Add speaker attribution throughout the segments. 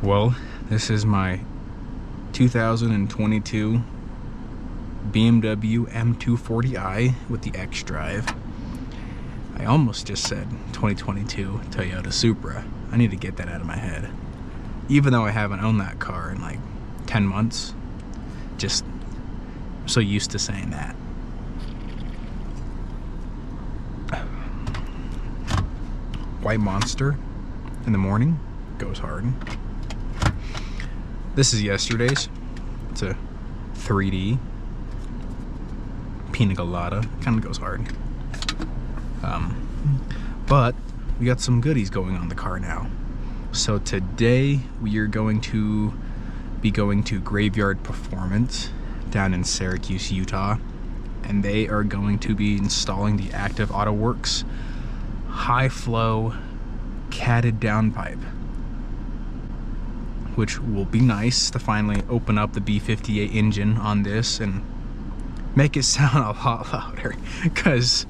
Speaker 1: Well, this is my 2022 BMW M240i with the X drive. I almost just said 2022 Toyota Supra. I need to get that out of my head. Even though I haven't owned that car in like 10 months, just so used to saying that. White Monster in the morning goes hard. This is yesterday's. It's a 3D pina colada. Kind of goes hard. But we got some goodies going on the car now. So today we are going to be going to Graveyard Performance down in Syracuse, Utah, and they are going to be installing the Active Auto Works Highflow Catted Downpipe, which will be nice to finally open up the B58 engine on this and make it sound a lot louder, because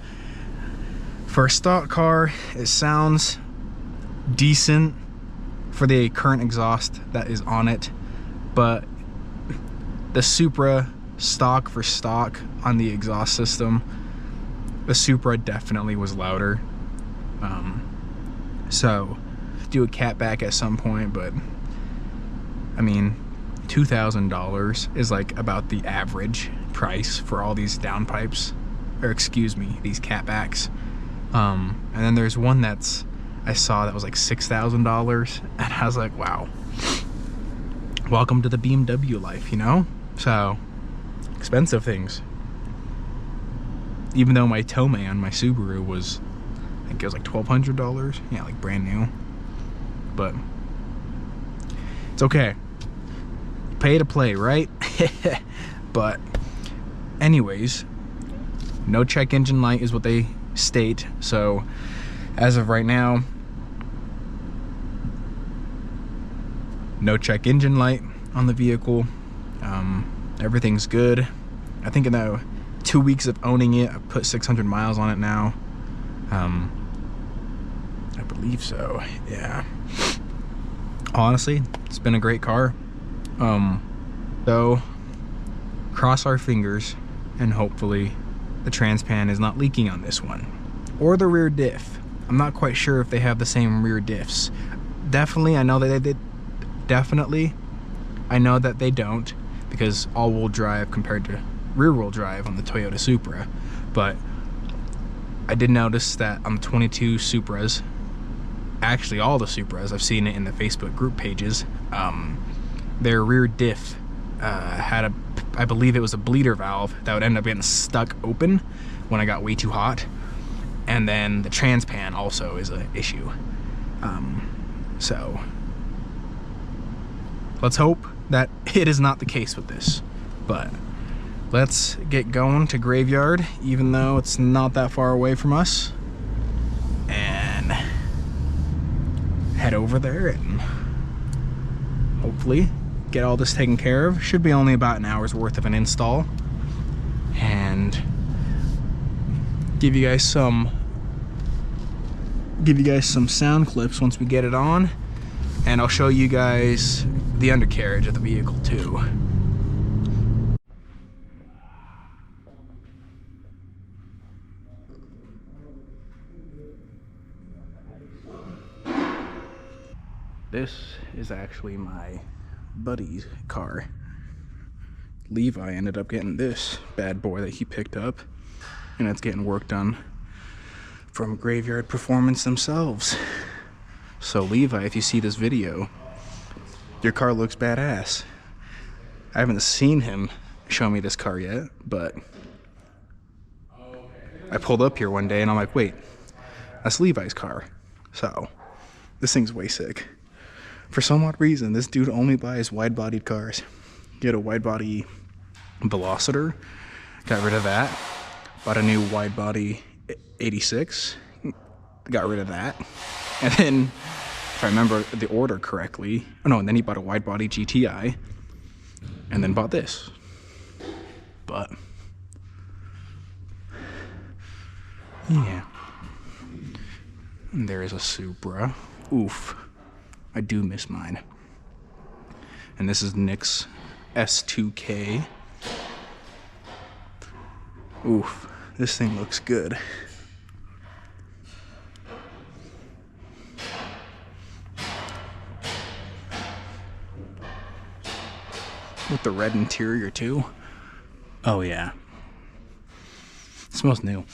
Speaker 1: for a stock car it sounds decent for the current exhaust that is on it, but the Supra stock for stock on the exhaust system, the Supra definitely was louder. So do a catback at some point, but I mean, $2,000 is like about the average price for all these downpipes, or excuse me, these catbacks. And then there's one that's I saw that was like $6,000, and I was like, wow, welcome to the BMW life, you know? So expensive things. Even though my tow man, my Subaru, was, I think it was like $1,200. Yeah, like brand new. But it's okay. Pay to play, right? But anyways, no check engine light is what they state. So as of right now, no check engine light on the vehicle. Everything's good. I think in the 2 weeks of owning it, I put 600 miles on it now. I believe so, yeah. Honestly, it's been a great car. So cross our fingers and hopefully the transpan is not leaking on this one, or the rear diff. I'm not quite sure if they have the same rear diffs. Definitely, I know that they did. Definitely, I know that they don't, because all-wheel drive compared to rear-wheel drive on the Toyota Supra. But I did notice that on the 22 Supras, actually all the Supras, I've seen it in the Facebook group pages, their rear diff had I believe it was a bleeder valve that would end up getting stuck open when I got way too hot. And then the transpan also is an issue. So let's hope that it is not the case with this. But let's get going to Graveyard, even though it's not that far away from us, and head over there and hopefully get all this taken care of. Should be only about an hour's worth of an install, and give you guys some sound clips once we get it on, and I'll show you guys the undercarriage of the vehicle too. This is actually my buddy's car. Levi ended up getting this bad boy that he picked up, and it's getting work done from Graveyard Performance themselves. So Levi, if you see this video, your car looks badass. I haven't seen him show me this car yet, but I pulled up here one day and I'm like, wait, that's Levi's car. So this thing's way sick. For some odd reason, this dude only buys wide-bodied cars. He had a wide-body Velociter, got rid of that. Bought a new wide-body 86, got rid of that. And then, if I remember the order correctly, oh no, and then he bought a wide-body GTI, and then bought this. But yeah, and there is a Supra. Oof, I do miss mine. and this is Nick's S2K. Oof, this thing looks good. With the red interior too. Oh yeah. It smells new.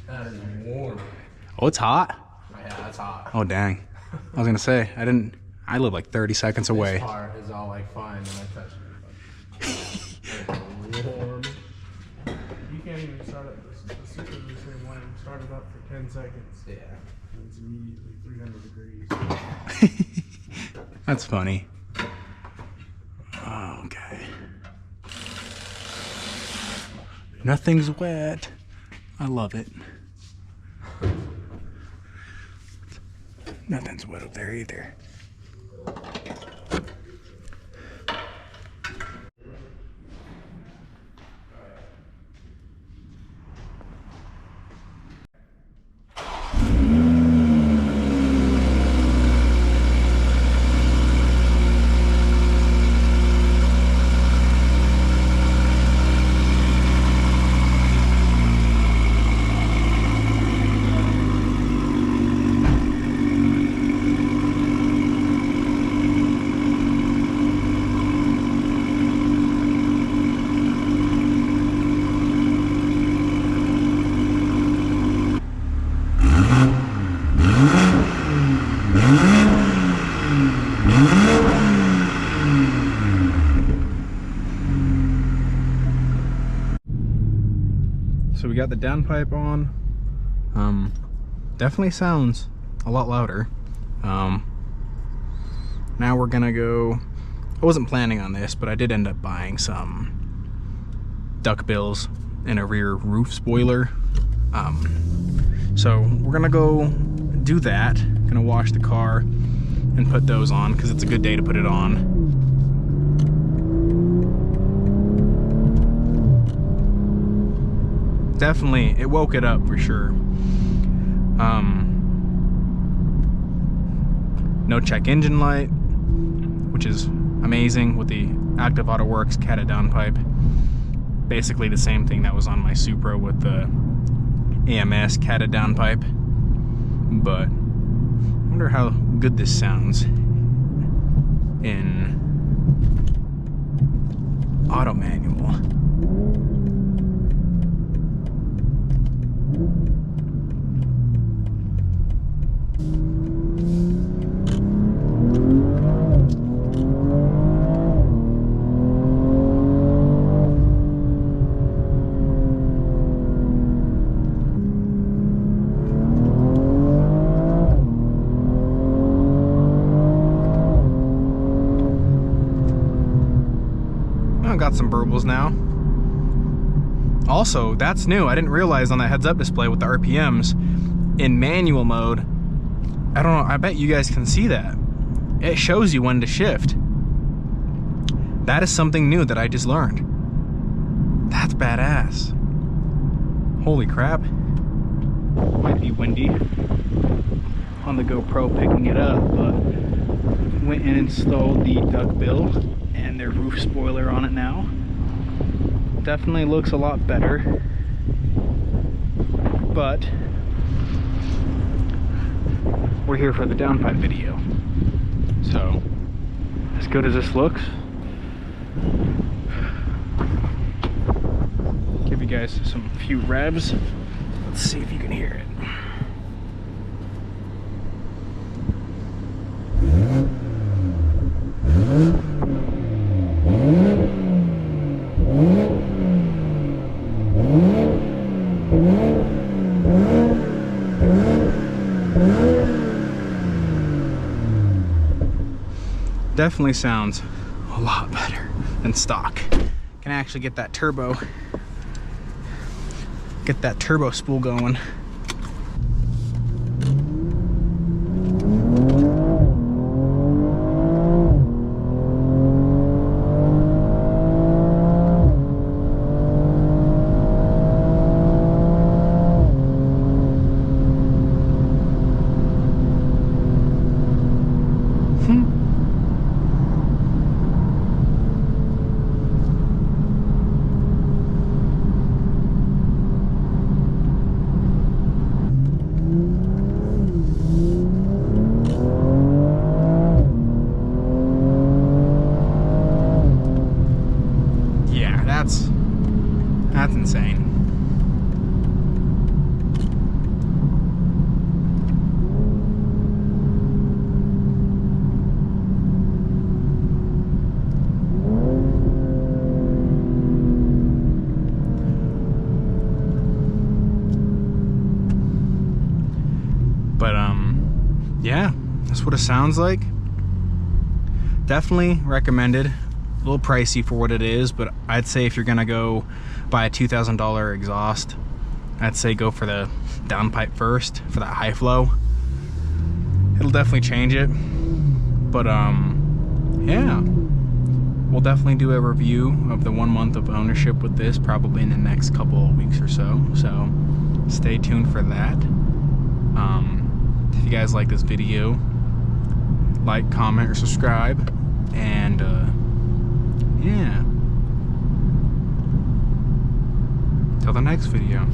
Speaker 2: That is warm.
Speaker 1: Oh, it's hot?
Speaker 2: Yeah, that's hot.
Speaker 1: Oh dang. I was gonna say, I live like 30 seconds away.
Speaker 2: This part is all like fine when I touch it. It's warm.
Speaker 3: You can't even start up the super the same way. Start it up for 10 seconds.
Speaker 2: Yeah.
Speaker 3: And it's immediately 300 degrees.
Speaker 1: That's funny. Okay. Nothing's wet. I love it. Nothing's wet up there either. So we got the downpipe on. Definitely sounds a lot louder. Now we're gonna go, I wasn't planning on this, but I did end up buying some duckbills and a rear roof spoiler. So we're gonna go do that. Gonna wash the car and put those on because it's a good day to put it on. Definitely, it woke it up for sure. No check engine light, which is amazing with the Active Auto Works Catted Downpipe. Basically the same thing that was on my Supra with the AMS Catted Downpipe. But I wonder how good this sounds in auto manual. Got some burbles now. Also, that's new. I didn't realize on that heads-up display with the RPMs in manual mode. I don't know. I bet you guys can see that. It shows you when to shift. That is something new that I just learned. That's badass. Holy crap. Might be windy on the GoPro picking it up, but went and installed the duckbill and their roof spoiler on it now. Definitely looks a lot better, but we're here for the downpipe video. So, as good as this looks, give you guys some few revs. Let's see if you can hear it. Definitely sounds a lot better than stock. Can actually get that turbo spool going. that's what it sounds like. Definitely recommended. A little pricey for what it is, but I'd say if you're gonna go buy a $2,000 exhaust, I'd say go for the downpipe first, for that high flow. It'll definitely change it. But yeah, we'll definitely do a review of the 1 month of ownership with this probably in the next couple of weeks or so. So stay tuned for that. If you guys like this video, like, comment, or subscribe, and yeah, till the next video.